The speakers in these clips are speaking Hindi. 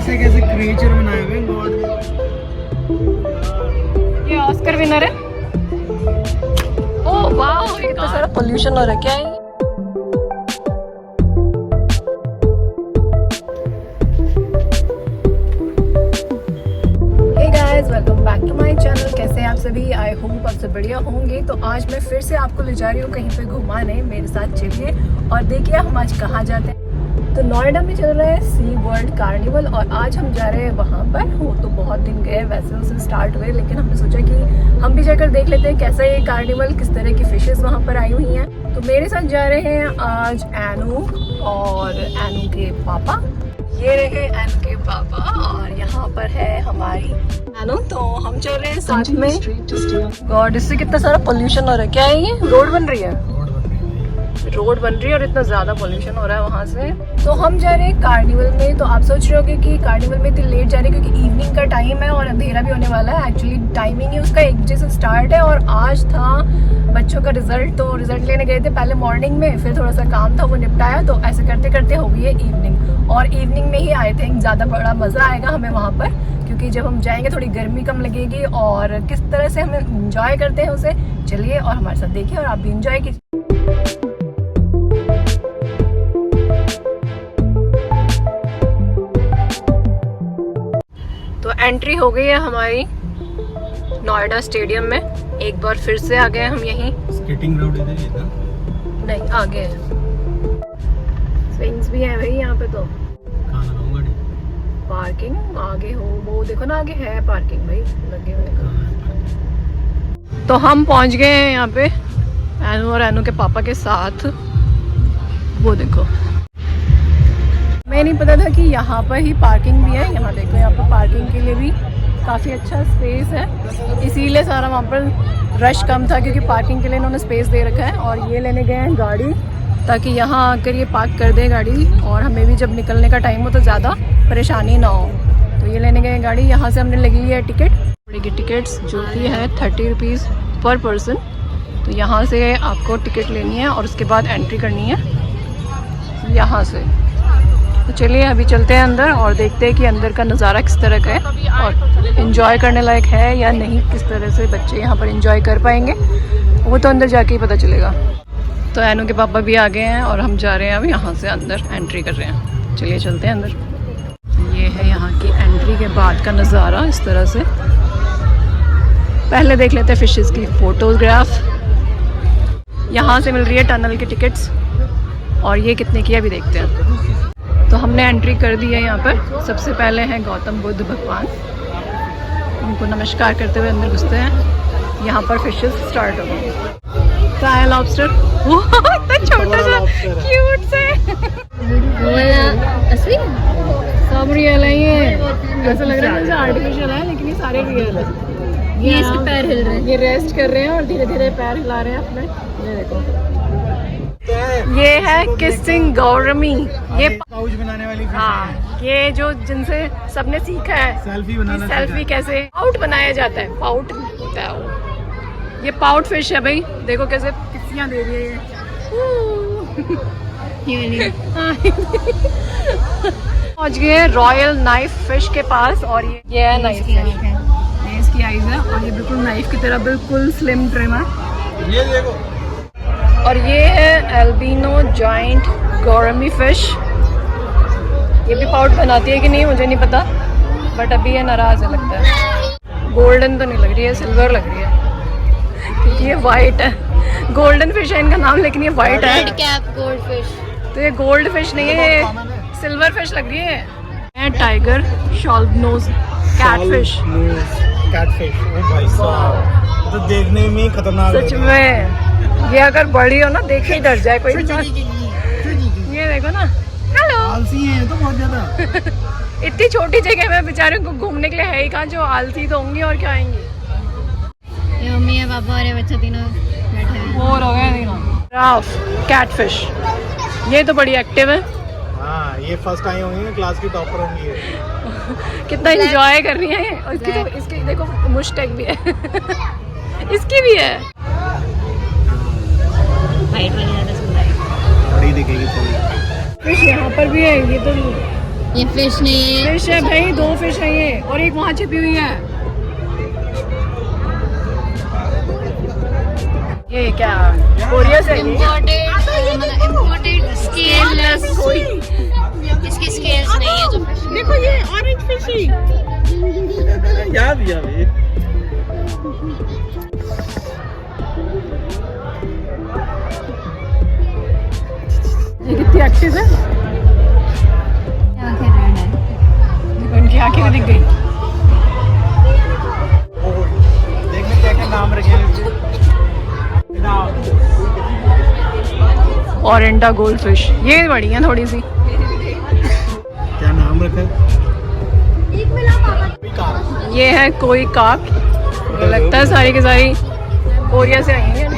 कैसे कैसे क्रिएचर बनाए हुए हैं गॉड। ये ऑस्कर विनर है। ओह वाह, इतना सारा पोल्यूशन हो रहा है क्या है? Welcome back to my channel. कैसे हैं आप सभी? आई होप आप सब बढ़िया होंगे। तो आज मैं फिर से आपको ले जा रही हूँ कहीं पे घुमाने। मेरे साथ चलिए और देखिए हम आज कहाँ जाते हैं। तो नोएडा में चल रहा है सी वर्ल्ड कार्निवल और आज हम जा रहे हैं वहाँ पर। वो तो बहुत दिन गए वैसे उसे स्टार्ट हुए, लेकिन हमने सोचा कि हम भी जाकर देख लेते हैं कैसा ये कार्निवल, किस तरह की फिशेस वहाँ पर आई हुई हैं। तो मेरे साथ जा रहे हैं आज एनू और एनू के पापा। ये रहे एनू के पापा और यहाँ पर है हमारी एनू। तो हम चल रहे हैं साथ में। गॉड, इससे कितना सारा पोल्यूशन हो रहा है। क्या है ये? रोड बन रही है, रोड बन रही है और इतना ज्यादा पोल्यूशन हो रहा है वहाँ से। तो हम जा रहे हैं कार्निवल में। तो आप सोच रहे होगे कि कार्निवल में इतनी लेट जा रहे हैं क्योंकि इवनिंग का टाइम है और अंधेरा भी होने वाला है। एक्चुअली टाइमिंग ही उसका 1 बजे से स्टार्ट है और आज था बच्चों का रिजल्ट। तो रिजल्ट लेने गए थे पहले मॉर्निंग में, फिर थोड़ा सा काम था वो निपटाया। तो ऐसे करते करते हो गई है इवनिंग और इवनिंग में ही आई थिंक ज़्यादा बड़ा मज़ा आएगा हमें वहाँ पर, क्योंकि जब हम जाएंगे थोड़ी गर्मी कम लगेगी। और किस तरह से हम इंजॉय करते हैं उसे, चलिए और हमारे साथ देखिए और आप भी इंजॉय कीजिए। तो एंट्री हो गई है हमारी नोएडा स्टेडियम में। एक बार फिर से आ गए हम यहीं। स्केटिंग ग्राउंड इधर ही था? नहीं, आगे है। स्विंग्स भी है भाई यहाँ पे। तो पार्किंग आगे हो, वो देखो ना आगे है पार्किंग भाई लगे हुए। तो हम पहुंच गए हैं यहाँ पे एनू और एनू के पापा के साथ। वो देखो, मैं नहीं पता था कि यहाँ पर ही पार्किंग भी है। यहाँ देखो, यहाँ पर पार्किंग के लिए भी काफ़ी अच्छा स्पेस है, इसीलिए सारा वहाँ पर रश कम था क्योंकि पार्किंग के लिए इन्होंने स्पेस दे रखा है। और ये लेने गए हैं गाड़ी ताकि यहाँ आकर ये पार्क कर दे गाड़ी और हमें भी जब निकलने का टाइम हो तो ज़्यादा परेशानी ना हो। तो ये लेने गए गाड़ी। यहाँ से हमने लगी है टिकट। की टिकट्स जो कि है 30 रुपीज़ पर पर्सन। तो यहाँ से आपको टिकट लेनी है और उसके बाद एंट्री करनी है यहाँ से। तो चलिए अभी चलते हैं अंदर और देखते हैं कि अंदर का नज़ारा किस तरह का है और इन्जॉय करने लायक है या नहीं, किस तरह से बच्चे यहाँ पर इन्जॉय कर पाएंगे वो तो अंदर जाके ही पता चलेगा। तो एनू के पापा भी आ गए हैं और हम जा रहे हैं अब यहाँ से अंदर एंट्री कर रहे हैं। चलिए चलते हैं अंदर। ये है यहाँ की एंट्री के बाद का नज़ारा इस तरह से। पहले देख लेते हैं फिशेस की फोटोग्राफ। यहाँ से मिल रही है टनल की टिकट्स और ये कितने की है अभी देखते हैं। तो हमने एंट्री कर दी है यहाँ पर। सबसे पहले हैं गौतम बुद्ध भगवान, उनको नमस्कार करते हुए अंदर घुसते हैं। यहाँ पर फिशेस स्टार्ट हो गए। फ्राई लॉबस्टर, इतना छोटा सा क्यूट से। असली सब रियल है ये। ऐसा लग रहा है जैसे आर्टिफिशियल है लेकिन ये सारे रियल है। ये इसके पैर हिल रहे हैं, ये रेस्ट कर रहे हैं और धीरे धीरे पैर हिला रहे हैं अपने। ये देखो, ये है किसिंग गौरमी। ये पाउच बनाने वाली फिश हाँ, ये जो जिनसे सबने सीखा है सेल्फी बनाना, सेल्फी कैसे पाउट बनाया जाता है। पाउट होता है वो। ये पाउट फिश है भाई, देखो कैसे किस्सियाँ दे रही है ये। पहुंच गए रॉयल नाइफ फिश के पास और ये है नाइफ फिश। ये इसकी आइज है और ये बिल्कुल नाइफ की तरह बिल्कुल स्लिम ट्रिम है। ये देखो। और ये है एल्बिनो जॉइंट गौरमी फिश। ये भी पाउट बनाती है कि नहीं मुझे नहीं पता, बट अभी ये नाराज है लगता है। गोल्डन तो नहीं लग रही है, सिल्वर लग रही है क्योंकि ये वाइट है। गोल्डन फिश है इनका नाम लेकिन ये वाइट है। Red cap gold fish. तो ये गोल्ड फिश नहीं है, ये सिल्वर फिश लग रही है। Tiger shovel nose catfish. Catfish, ओ भाई साहब, तो देखने में ही खतरनाक सच में ये अगर बड़ी हो ना देखे ही डर जाए कोई इंसान। ये देखो ना, हेलो। आलसी हैं तो बहुत ज्यादा। इतनी छोटी जगह में बेचारे को घूमने के लिए है ही कहाँ, जो आलसी तो होंगी और क्या आएंगी। ये मम्मी है पापा और ये बच्चा तीनों बैठे हैं। और हो गया तीनों। राफ कैटफिश, ये तो बड़ी एक्टिव है। हाँ, ये फर्स्ट आई होंगी, क्लास की टॉपर होंगी ये। कितना एंजॉय कर रही है। और इसकी तो इसकी देखो मुश्तैक भी है इसकी भी है। वाइट वाली ज़्यादा सुंदर है। बड़ी दिखेगी थोड़ी। फिश यहाँ पर भी है। ये तो ये फिश नहीं है। फिश है भाई, 2 फिश है ये, और एक वहाँ छिपी हुई है। ये क्या कोरिया से है ये? इम्पोर्टेड स्केललेस, कोई इसकी स्केल्स नहीं है जो फिश। देखो ये ऑरेंज फिश ही याद ये कितनी एक्टिव है, आंखें रेड है। उनकी आंखें भी दिख गई। देखने क्या क्या नाम रखे हैं इसके। ओरेंटा गोल्ड फिश, ये बड़ी है थोड़ी सी। क्या नाम रखा है? ये है कोई काक, मुझे लगता है सारी की सारी कोरिया से आई है।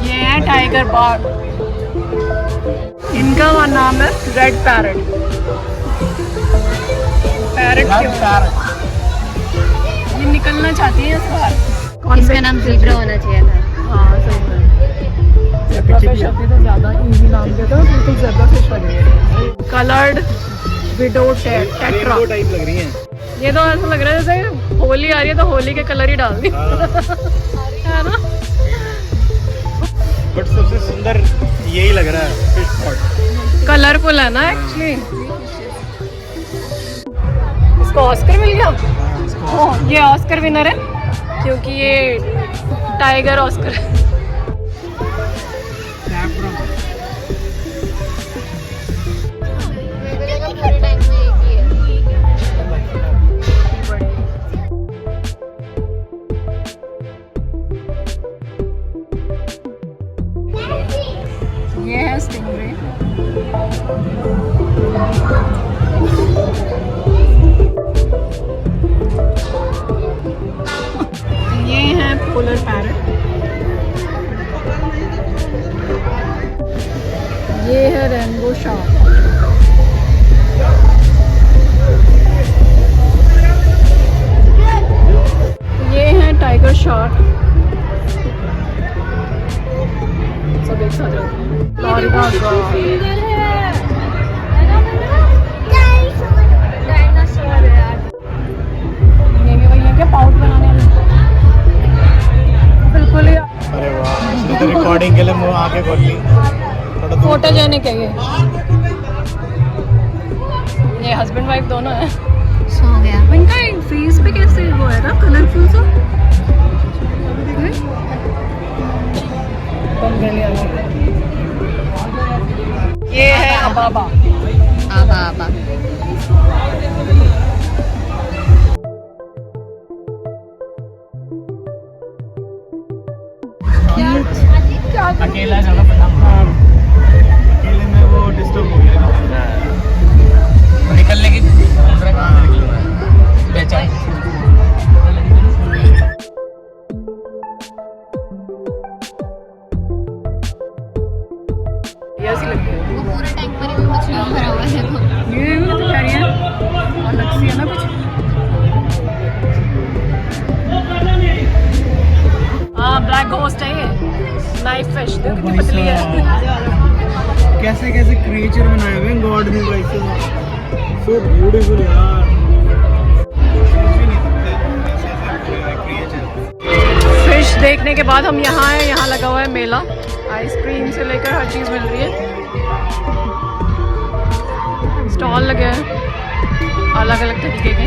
ये है टाइगर बार्ड, इनका नाम है रेड पैरट। पैरट क्यों? ये निकलना चाहती है इस बार। इसका नाम ज़ीब्रा होना चाहिए था। हाँ सही है। ज़ेब्रा फिश अभी तो ज़्यादा इजी नाम देता है, बिल्कुल ज़ेब्रा फिश लग रही है। कलर्ड विडो टेट्रा टाइप लग रही हैं। ये तो ऐसा लग रहा है जैसे होली आ रही है तो होली के कलर ही डाल दी है ना। बट सबसे सुंदर यही लग रहा है, फिश पॉट कलरफुल है ना एक्चुअली। इसको ऑस्कर मिल गया। ओह, ये ऑस्कर विनर है क्योंकि ये टाइगर ऑस्कर है। ये है स्टिंगरे। ये है पोलर पैरट। ये है रेनबो शार्क। ये है टाइगर शार्क। सब एक साथ रहते हैं। ये भी वही है क्या पाउट बनाने वाले? बिल्कुल ही। अरे वाह, इसने तो रिकॉर्डिंग के लिए मुंह आके खोल ली। थोड़ा दूर फोटोजेनिक है ये हस्बैंड वाइफ दोनों है। सो गया। इनका फेस पे कैसे वो है ना कलरफुल सा। ये है अबाबा। आबा आबा। अकेला जाना पड़ा। अकेले में वो डिस्टर्ब हो गया निकलने की बेचारी। ऐसी लगती है। वो पूरे टैंक पर ही मछलियाँ भरा हुआ है। ये भी तो कह रही है और लगती है ना कुछ। हाँ ब्लैक घोस्ट है ये, नाइफ फिश। देखो कितनी पतली है। कैसे कैसे क्रिएचर बनाए हुए हैं गॉड ने भाई, सो ब्यूटीफुल यार। फिश देखने के बाद हम यहाँ हैं। यहाँ लगा हुआ है मेला, आइसक्रीम से लेकर हर चीज़ मिल रही है। स्टॉल लगे हैं अलग अलग तरीके के।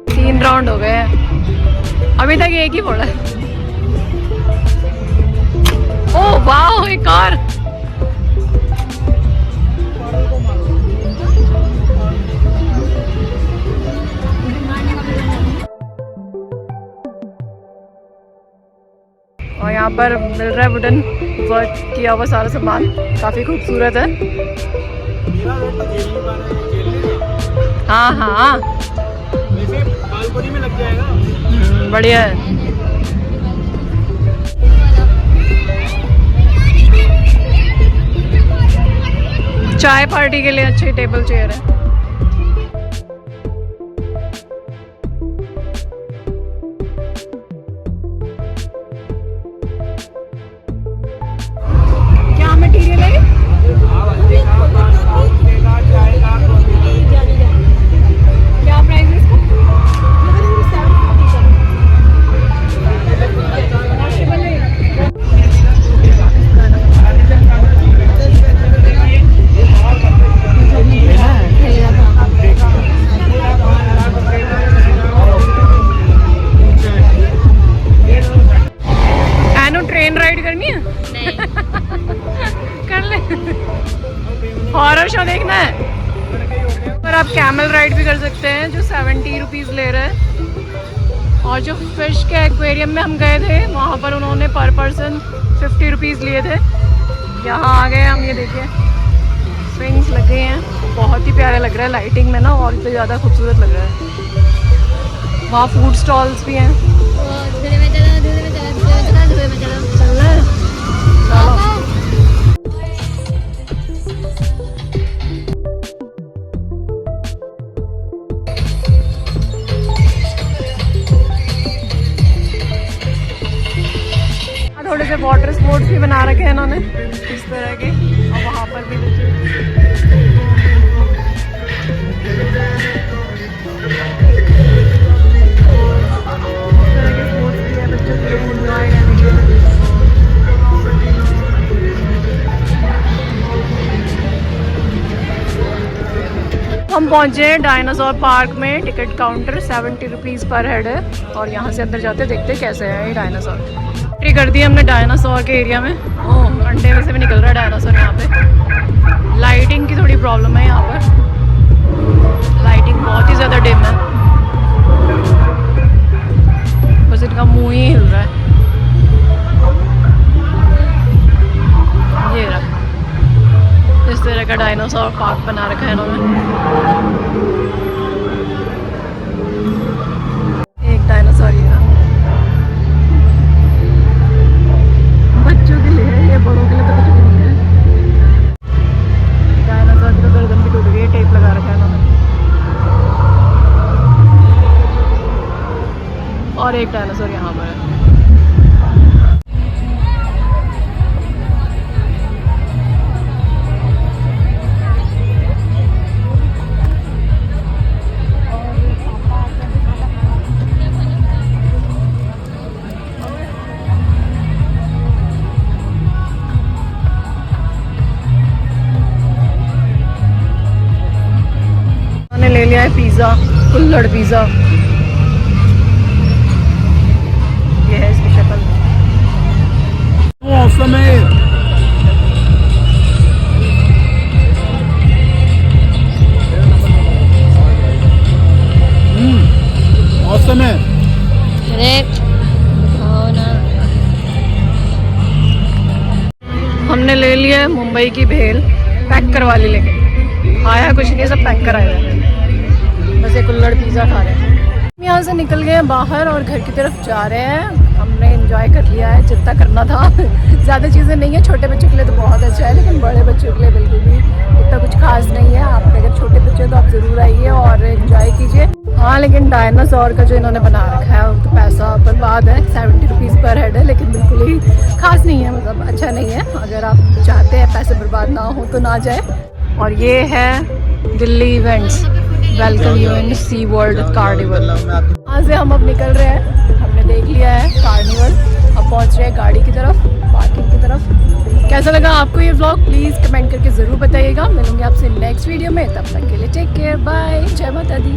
तीन राउंड हो गए हैं, अभी तक एक ही पड़ा है। ओह वाह, एक और। और यहाँ पर मिल रहा है वुडन वर्क किया हुआ सारा सामान, काफ़ी खूबसूरत है। हाँ हाँ बालकनी में लग जाएगा। बढ़िया है। चाय पार्टी के लिए अच्छी टेबल चेयर है। क्या मटेरियल है? क्या प्राइस है इसका? ट्रेन राइड करनी है? नहीं। कर ले। हॉरर शो देखना है? पर आप कैमल राइड भी कर सकते हैं जो 70 रुपीज़ ले रहे हैं। और जो फिश के एक्वेरियम में हम गए थे वहाँ पर उन्होंने पर पर्सन 50 रुपीज़ लिए थे। यहाँ आ गए हम, ये देखिए स्विंग्स लगे हैं, बहुत ही प्यारे लग रहा है लाइटिंग में ना, और भी ज़्यादा खूबसूरत लग रहा है। वहाँ फूड स्टॉल्स भी हैं। धुले में चलो, धुले में चलो, धुले में चलो, धुले में चलो। चलना है? चलो। थोड़े से वाटर स्पोर्ट्स भी बना रखे हैं इन्होंने इस तरह के, और वहाँ पर भी हम पहुँचे हैं डायनासोर पार्क में। टिकट काउंटर 70 रुपीज़ पर हेड है, और यहाँ से अंदर जाते देखते कैसे है ये डायनासोर। एंट्री कर दी हमने डायनासोर के एरिया में। ओह, अंडे में से भी निकल रहा है डायनासोर यहाँ पे। लाइटिंग की थोड़ी प्रॉब्लम है यहाँ पर, लाइटिंग बहुत ही ज़्यादा डिम है, बस इनका मुँह ही हिल रहा है। ये रहा, इस तरह का डायनासोर पार्क बना रखा है इन्होंने। एक डायनासोर ये बच्चों के लिए है, ये बड़ों के लिए तो कुछ भी नहीं है। डायनासोर की तो गर्दन भी टूट गई है, टेप लगा रखा है इन्होंने। और एक डायनासोर यहाँ पर है। ले लिया है पिज़्ज़ा, कुल्हड़ पिज़्ज़ा। ये है इसकी शक्ल। मौसम है मौसम है। अरे खाओ ना। हमने ले लिया है मुंबई की भेल, पैक करवा ली, लेकिन आया कुछ नहीं, सब पैक कराया है। बस एक कुल्हड़ पिज़्ज़ा खा रहे हैं। हम यहाँ से निकल गए हैं बाहर और घर की तरफ जा रहे हैं। हमने एंजॉय कर लिया है जितना करना था। ज़्यादा चीज़ें नहीं है, छोटे बच्चों के लिए तो बहुत अच्छा है, लेकिन बड़े बच्चों के लिए बिल्कुल भी इतना कुछ खास नहीं है। आप अगर छोटे बच्चे तो आप ज़रूर आइए और एंजॉय कीजिए। हाँ, लेकिन डायनासोर का जो इन्होंने बना रखा है वो तो पैसा बर्बाद है। 70 रुपीज़ पर हेड है, लेकिन बिल्कुल ही खास नहीं है, मतलब अच्छा नहीं है। अगर आप चाहते हैं पैसे बर्बाद ना हो तो ना जाए। और ये है Delhi events, welcome you in Sea World Carnival. यहाँ से हम अब निकल रहे हैं, हमने देख लिया है कार्निवल, अब पहुँच रहे हैं गाड़ी की तरफ, पार्किंग की तरफ। कैसा लगा आपको ये व्लॉग, प्लीज़ कमेंट करके ज़रूर बताइएगा। मिलूंगे आपसे नेक्स्ट वीडियो में, तब तक के लिए टेक केयर, बाय, जय माता दी।